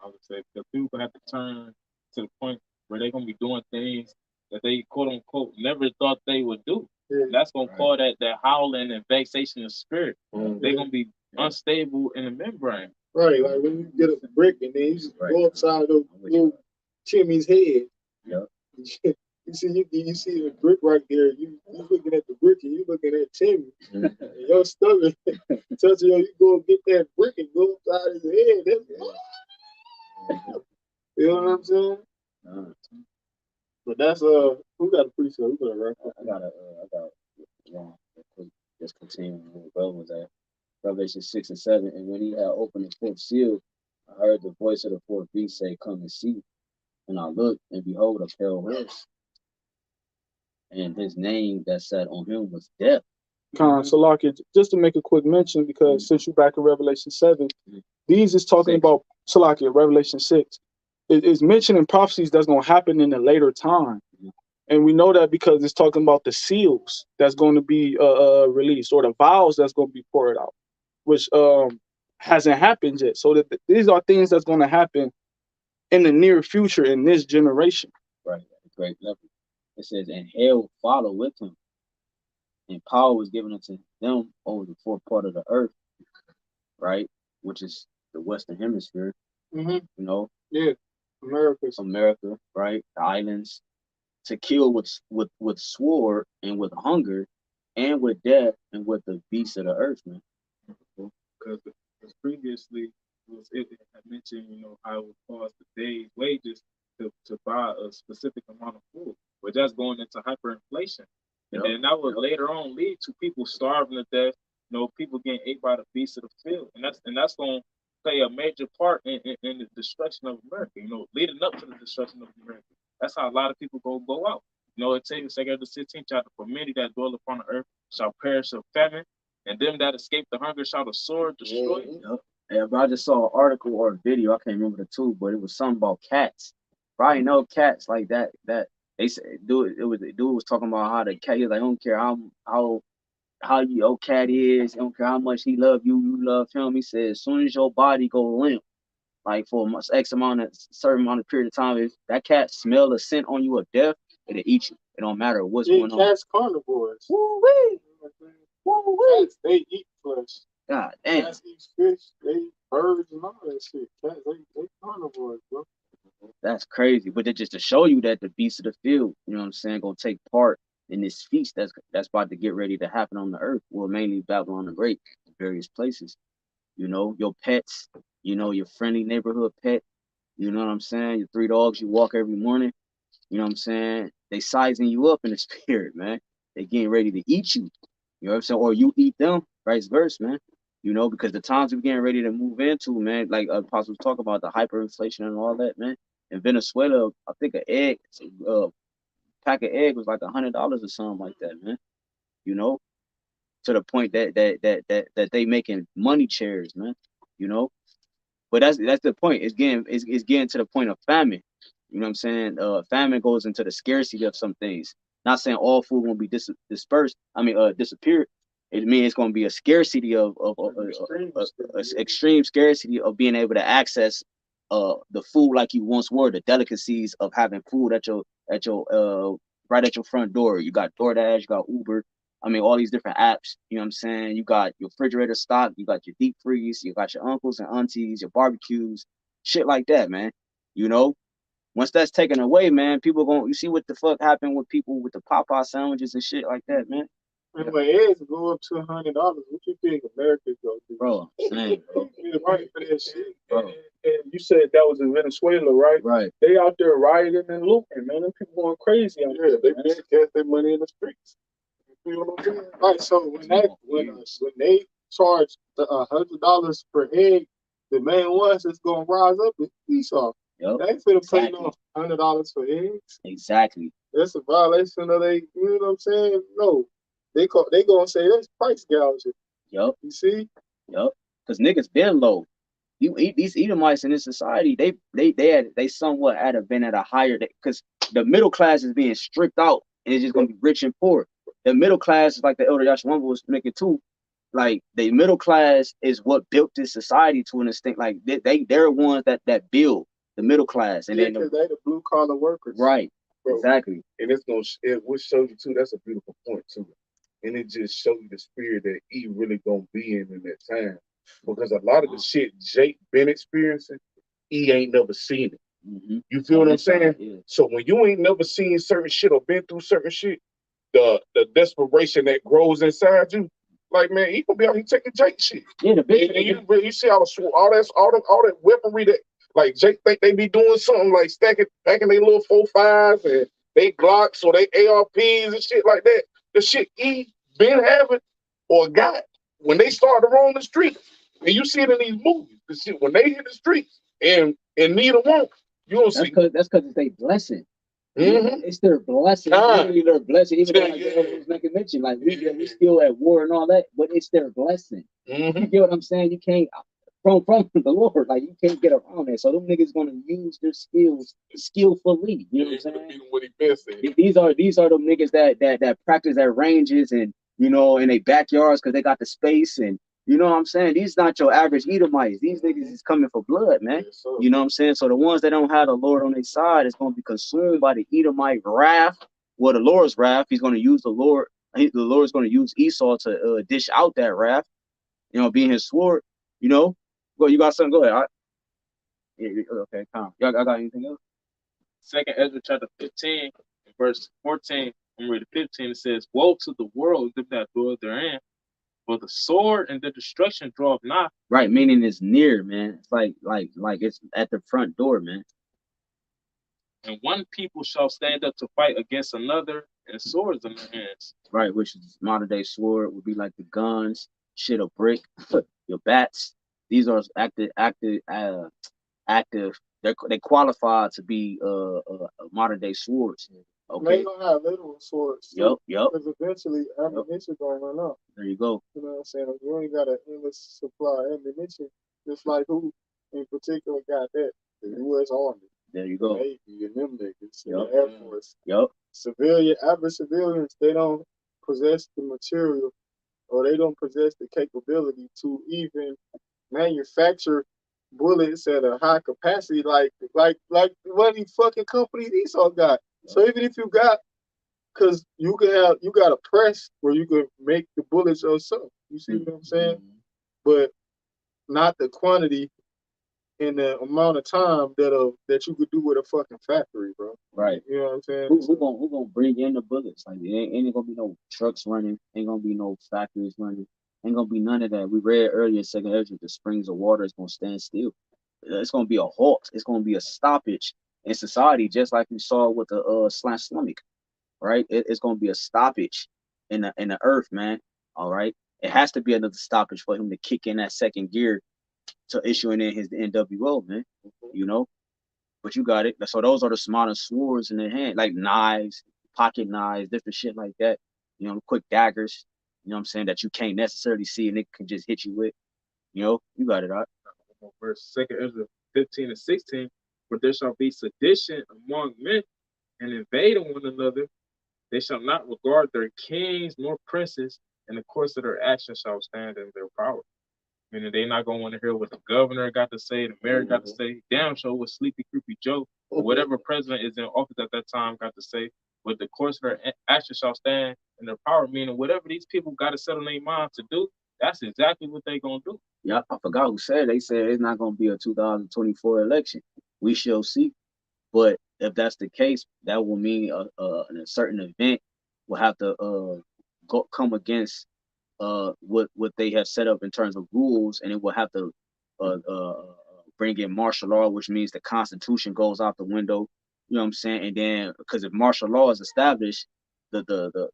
I would say the people have to turn to the point where they're gonna be doing things that they quote unquote never thought they would do. Yeah. That's gonna call that howling and vexation of spirit. Mm-hmm. They're gonna be unstable in the membrane. Right, like when you get a brick and then you just go upside the little Timmy's head. Yeah. You see the brick right there. You looking at the brick and you looking at Timmy. And your stomach touching you go get that brick and go upside his head. You know what I'm saying? But that's who got a precept? Who got a record? I got just continuing where brother was at. Revelation 6 and 7. And when he had opened the fourth seal, I heard the voice of the fourth beast say, come and see. And I looked, and behold, a pale horse. And his name that sat on him was Death. Salaki, just to make a quick mention, because since you're back in Revelation 7, these is talking about Salaki, Revelation 6. It's mentioning prophecies that's going to happen in a later time. And we know that because it's talking about the seals that's going to be released, or the vials that's going to be poured out, which hasn't happened yet. So that these are things that's going to happen in the near future in this generation. Right, at a great level. It says, and hell followed with him, and power was given unto them over the fourth part of the earth, right, which is the Western Hemisphere. You know, America, right, the islands, to kill with sword and with hunger and with death and with the beasts of the earth, man. Because previously it had mentioned, how it would cost the day's wages to buy a specific amount of food, but that's going into hyperinflation. And then that would later on lead to people starving to death, people getting ate by the beasts of the field. And that's going to play a major part in the destruction of America, leading up to the destruction of America. That's how a lot of people go out. It takes the 16th chapter, for many that dwell upon the earth shall perish of famine, and them that escape the hunger shall the sword destroy. Yeah, but I just saw an article or a video, I can't remember the two, but it was something about cats. Probably know cats like that they said dude was talking about how the cat, he's like, I don't care how your cat is, I don't care how much he love you, you love him. He said as soon as your body go limp, like for a certain amount of period of time, if that cat smell a scent on you of death, it'll eat you. It don't matter what's going on. Cats carnivores. Woo-wee. Woo-wee. Cats, they eat flesh. God damn. Cats eat fish, they eat birds and all that shit. Cats, they carnivores, bro. That's crazy. But just to show you that the beasts of the field, you know what I'm saying, gonna take part in this feast that's about to get ready to happen on the earth. Well, mainly Babylon the Great, various places. Your pets, your friendly neighborhood pet, you know what I'm saying? Your 3 dogs you walk every morning, you know what I'm saying? They sizing you up in the spirit, man. They getting ready to eat you. You know what I'm saying? Or you eat them, vice versa, man. Because the times we're getting ready to move into, man, like apostles talk about the hyperinflation and all that, man. In Venezuela, I think pack of egg was like $100 or something like that, man. To the point that they making money chairs, man. But that's the point. It's getting to the point of famine. You know what I'm saying? Famine goes into the scarcity of some things. Not saying all food won't be dispersed. Disappeared. It means it's going to be a scarcity of extreme scarcity of being able to access the food like you once were. The delicacies of having food at your right at your front door. You got DoorDash, you got Uber. I mean, all these different apps, you know what I'm saying? You got your refrigerator stock, you got your deep freeze, you got your uncles and aunties, your barbecues, shit like that, man. You know, once that's taken away, man, people you see what the fuck happened with people with the Popeye sandwiches and shit like that, man. And when eggs go up to $100, what you think America go do? Bro, man, bro. Right for that shit. Bro. And you said that was in Venezuela, right? Right. They out there rioting and looting, man. Them people going crazy out there. They cash their money in the streets. You know what I'm saying? Right. So when they charge $100 per egg, the main ones that's gonna rise up is Esau. Yep. They ain't finna pay no $100 for eggs. Exactly. That's a violation of you know what I'm saying? No. They gonna say that's price gouging. Yep. You see? Yep. Because niggas been low. You eat these Edomites in this society, they somewhat been at a higher, because the middle class is being stripped out and it's just gonna be rich and poor. The middle class is like the elder Yashawamba was making too. Like the middle class is what built this society to an extent. Like they're ones that build the middle class, and yeah, then because they the blue collar workers. Right. Bro. Exactly. And it will show you too. That's a beautiful point too. And it just shows you the spirit that he really gonna be in that time. Because a lot of the shit Jake been experiencing, he ain't never seen it. Mm-hmm. You feel what I'm saying? Yeah. So when you ain't never seen certain shit or been through certain shit, the desperation that grows inside you, like man, he gonna be out here taking Jake shit. Yeah, the bitch. And you see all that weaponry that like Jake think they be doing something like stacking their little 4.5s and they Glocks or they ARPs and shit like that. The shit he been having or got when they start to roam the street. And you see it in these movies. The shit when they hit the streets and neither one, you don't see. That's because it's their blessing. Mm-hmm. It's their blessing. It's literally their blessing. Even though I was making mention, like we still at war and all that, but it's their blessing. Mm-hmm. You get what I'm saying? You can't from the Lord, like you can't get around that. So them niggas gonna use their skills skillfully. You know what I'm saying? What he been saying. These are the niggas that practice at ranges and in their backyards because they got the space and you know what I'm saying? These not your average Edomites. These niggas is coming for blood, man. Yes, sir. You know what I'm saying? So the ones that don't have the Lord on their side is going to be consumed by the Edomite wrath. Well, the Lord's wrath. He's going to use the Lord. The Lord's going to use Esau to dish out that wrath. Being his sword. Go. You got something? Go ahead. Okay, calm. Y'all got anything else? 2nd Ezra chapter 15, verse 14. I'm reading 15. It says, "Woe to the world that dwell therein. For the sword and the destruction draweth not." Right, meaning it's near, man. It's like it's at the front door, man. "And one people shall stand up to fight against another, and swords in their hands." Right, which is modern day sword would be like the guns, shit, a brick, your bats. These are active. They qualify to be modern day swords. Okay. They gonna have literal swords. Too, Yep. Because eventually ammunition gonna run out. There you go. You know what I'm saying? You ain't got an endless supply of ammunition. Just like who in particular got that? The U.S. Army. There you go. The Navy and them niggas. Yep. The Air Force. Yep. Average civilians, they don't possess the material or they don't possess the capability to even manufacture bullets at a high capacity like one of these fucking companies Esau got. So even if you got, because you got a press where you can make the bullets yourself. You see what I'm saying? Mm-hmm. But not the quantity and the amount of time that you could do with a fucking factory, bro. Right. You know what I'm saying? We're gonna bring in the bullets. Like it ain't gonna be no trucks running. Ain't gonna be no factories running. Ain't gonna be none of that. We read earlier in 2nd Ezra, the springs of water is gonna stand still. It's gonna be a halt. It's gonna be a stoppage in society, just like we saw with the Slamic, right? It's gonna be a stoppage in the earth, man. All right. It has to be another stoppage for him to kick in that second gear to issuing in his NWO, man. But you got it. So those are the modern swords in their hand, like knives, pocket knives, different shit like that. Quick daggers. You know what I'm saying, that you can't necessarily see and it can just hit you with. You got it, right? Verse 2nd Ezra 15 and 16. "For there shall be sedition among men, and invading one another. They shall not regard their kings nor princes, and the course of their actions shall stand in their power." Meaning they not gonna want to hear what the governor got to say, the mayor got to say, damn sure what Sleepy Creepy Joe or whatever president is in office at that time got to say. but the course of their actions shall stand in their power. Meaning, whatever these people got to set on their mind to do, that's exactly what they gonna do. Yeah, I forgot who said. They said it's not gonna be a 2024 election. We shall see. But if that's the case, that will mean a certain event will have to come against what they have set up in terms of rules, and it will have to uh, uh, bring in martial law, which means the Constitution goes out the window. You know what I'm saying? And then because if martial law is established, the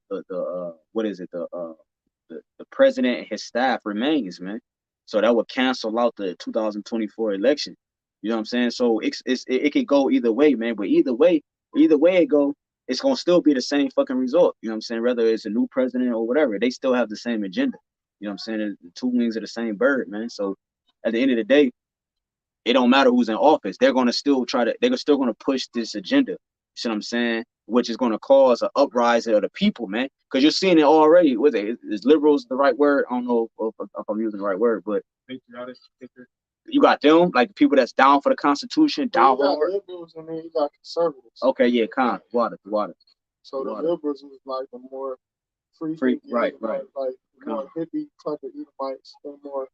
what is it the president and his staff remains, man. So that would cancel out the 2024 election. You know what I'm saying? So it could go either way, man. But either way it go, it's gonna still be the same fucking result. You know what I'm saying? Whether it's a new president or whatever, they still have the same agenda. You know what I'm saying? The two wings of the same bird, man. So at the end of the day, it don't matter who's in office. They're gonna still they're still gonna push this agenda. You see what I'm saying? Which is gonna cause an uprising of the people, man. Because you're seeing it already. With it, is liberals the right word? I don't know if I'm using the right word, but Patriotic. you got them, like the people that's down for the Constitution, down You got hard. liberals and then you got conservatives. Okay, yeah, water. So the liberals is like the more free right. like more hippie type of Edomites, they're more,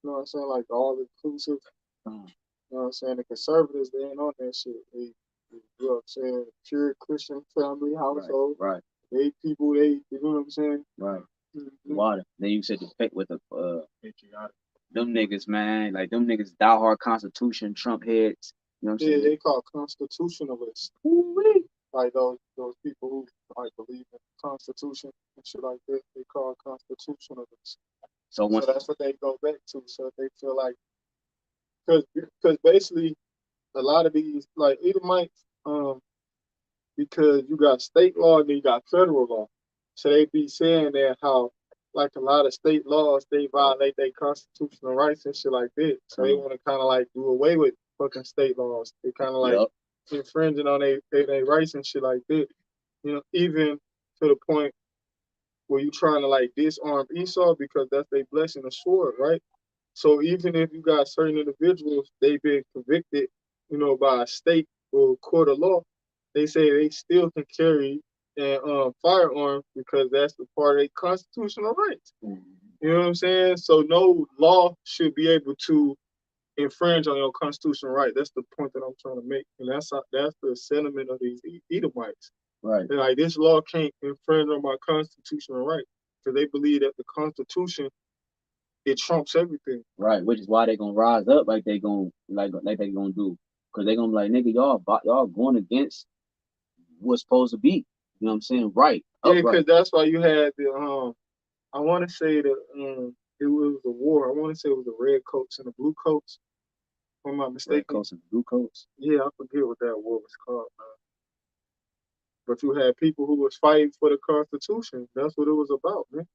you know what I'm saying, like all inclusive. You know what I'm saying? The conservatives, they ain't on that shit. They you know what I'm saying, pure Christian family household. Right. They people, you know what I'm saying? Right. Mm-hmm. Water. Then you said the pick with the Patriotic. them niggas, man. Like them niggas diehard Constitution, Trump heads. You know what I'm saying? Yeah, they call constitutionalists. Ooh-wee. Like those people who like believe in the Constitution and shit like that, they call constitutionalists. So that's what they go back to. So they feel like, because basically a lot of these like Edomites, because you got state law and then you got federal law. So they be saying that how like a lot of state laws, they violate their constitutional rights and shit like that. So they want to kind of like do away with fucking state laws. They kind of like infringing on their rights and shit like that. You know, even to the point where you trying to like disarm Esau because that's their blessing of sword, right? So even if you got certain individuals, they've been convicted, you know, by a state or court of law, they say they still can carry a firearm because that's the part of their constitutional rights. You know what I'm saying? So no law should be able to infringe on your constitutional right. That's the point that I'm trying to make, and that's the sentiment of these Edomites. Right. They're like, this law can't infringe on my constitutional right because they believe that the Constitution, it trumps everything. Right, which is why they gonna rise up like they gonna do, because they gonna be like, nigga, y'all going against what's supposed to be. You know what I'm saying? Right. Yeah, because that's why you had the I want to say that it was a war. I want to say it was the red coats and the blue coats. If I'm not mistaken. Red coats and blue coats. Yeah, I forget what that war was called. But you had people who was fighting for the Constitution. That's what it was about, man.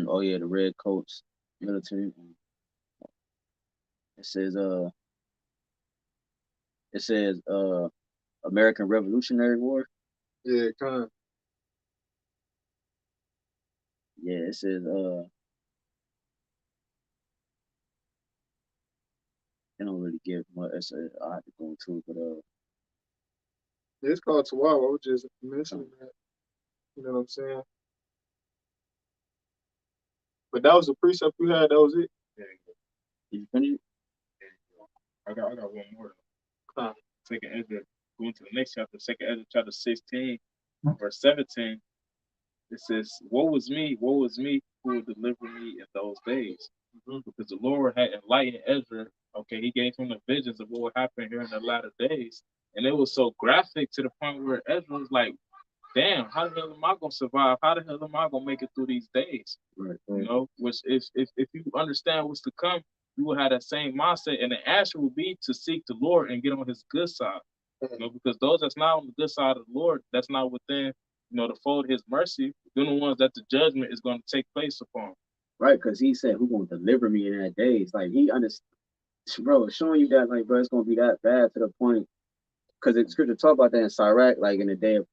Oh yeah, the red coats, military. It says American Revolutionary War. Yeah, kind of. Yeah, it says they don't really give much. It says I have to go into it, but it's called Chihuahua. I was just mentioning that. You know what I'm saying? But that was the precept you had. That was it. Yeah. Did you finish it? I got one more. Second Ezra, going to the next chapter, Second Ezra chapter 16, verse 17. It says, woe is me who will deliver me in those days. Because the Lord had enlightened Ezra. Okay, he gave him the visions of what would happen here in the latter days. And it was so graphic to the point where Ezra was like, damn, how the hell am I going to survive? How the hell am I going to make it through these days? Right. You know, which if you understand what's to come, you will have that same mindset. And the answer will be to seek the Lord and get on his good side. You know, because those that's not on the good side of the Lord, that's not within, you know, the fold of his mercy, they're the ones that the judgment is going to take place upon. Right, because he said, who's going to deliver me in that day? It's like, he understands, bro, showing you that, like, bro, it's going to be that bad to the point, because the scripture talk about that in Sirach, like, in the day of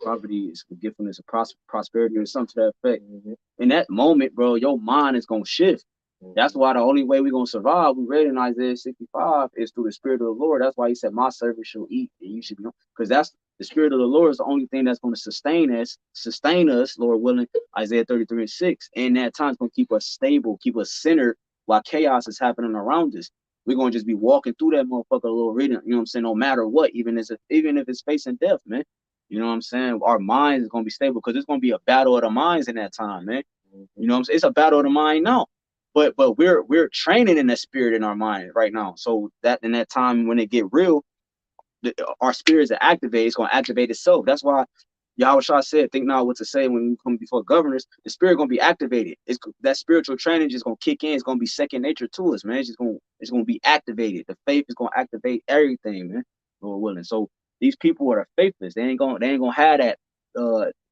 poverty, forgiveness, of prosperity, or something to that effect. In that moment, bro, your mind is going to shift. That's why the only way we're going to survive, we read in Isaiah 65, is through the Spirit of the Lord. That's why he said, my servant shall eat, and you should be, because that's the Spirit of the Lord is the only thing that's going to sustain us, Lord willing, Isaiah 33:6. And that time's going to keep us stable, keep us centered while chaos is happening around us. We're going to just be walking through that motherfucker a little reading, you know what I'm saying, no matter what, even if it's facing death, man. You know what I'm saying? Our minds is going to be stable because it's going to be a battle of the minds in that time, man. You know what I'm saying? It's a battle of the mind now. But we're training in the spirit in our mind right now. So that in that time when it get real, our spirits are activated. It's going to activate itself. That's why YAHWASHI said, think not what to say when you come before governors. The spirit going to be activated. It's that spiritual training just going to kick in. It's going to be second nature to us, man. It's going to be activated. The faith is going to activate everything, man. Lord willing. So these people are faithless. They ain't gonna have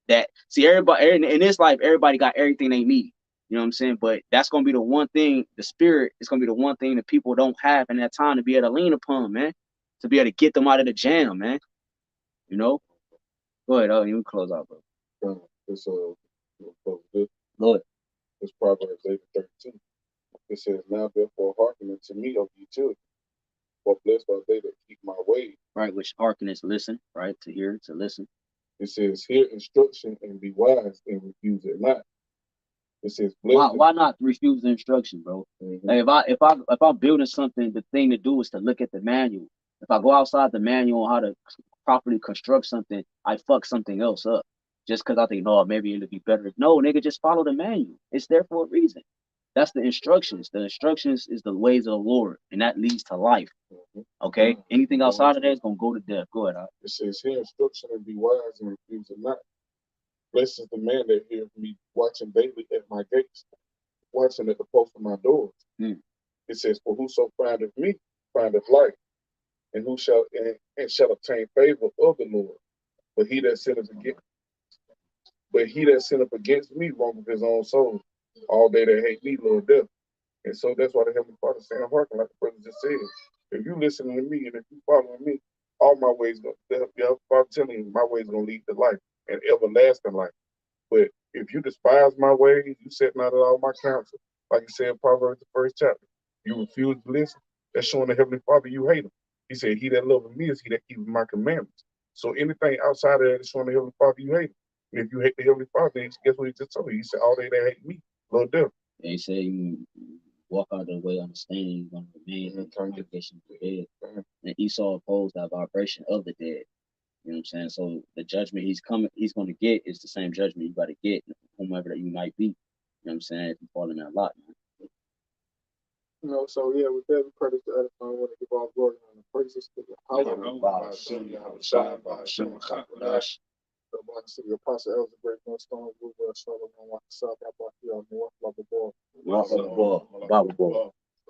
that. See, everybody in this life, everybody got everything they need. You know what I'm saying? But that's gonna be the one thing. The spirit is gonna be the one thing that people don't have in that time to be able to lean upon, man. To be able to get them out of the jam, man. You know. Go ahead. You can close out, bro. It's Lord. It's Proverbs 8:13. It says, now therefore hearken unto me of ye children, for blessed are they that keep my ways. Right, which hearken is listen, right? To hear, to listen. It says, hear instruction and be wise and refuse it not. It says, why not refuse the instruction, bro? Hey, if I'm building something, the thing to do is to look at the manual. If I go outside the manual on how to properly construct something, I fuck something else up. Just because I think, no, maybe it'll be better. No, nigga, just follow the manual. It's there for a reason. That's the instructions. The instructions is the ways of the Lord, and that leads to life. Okay? Anything outside of that is going to go to death. Go ahead. It says, hear instruction and be wise and refuse it not. Blessed is the man that heareth me, watching daily at my gates, watching at the post of my doors. It says, for whoso findeth me findeth life, and who shall obtain favor of the Lord. But he that sinneth against me wrongeth his own soul. All they that hate me, Lord death. And so that's why the Heavenly Father is saying, hearken, like the brother just said. If you listen to me and if you following me, all my ways going to, I'm telling you, my ways going to lead to life and everlasting life. But if you despise my ways, you set not at all my counsel, like he said in Proverbs the 1st chapter, you refuse to listen, that's showing the Heavenly Father you hate him. He said, he that loveth me is he that keepeth my commandments. So anything outside of that is showing the Heavenly Father you hate him. And if you hate the Heavenly Father, then guess what he just told you? He said, all they that hate me, Lord death. And he said, you walk out of the way understanding, you're going to remain in congregation of the dead. And Esau opposed that vibration of the dead. You know what I'm saying? So the judgment he's going to get is the same judgment you got to get, whomever that you might be. You know what I'm saying? If you fall in that lot, man. You know, so yeah, with that, we pray to edify. I want to give all glory and praises to the BAHASHAM, BAHASHAM, HAQADASH. to the Apostle Elder Great Millstone,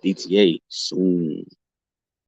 DTA soon.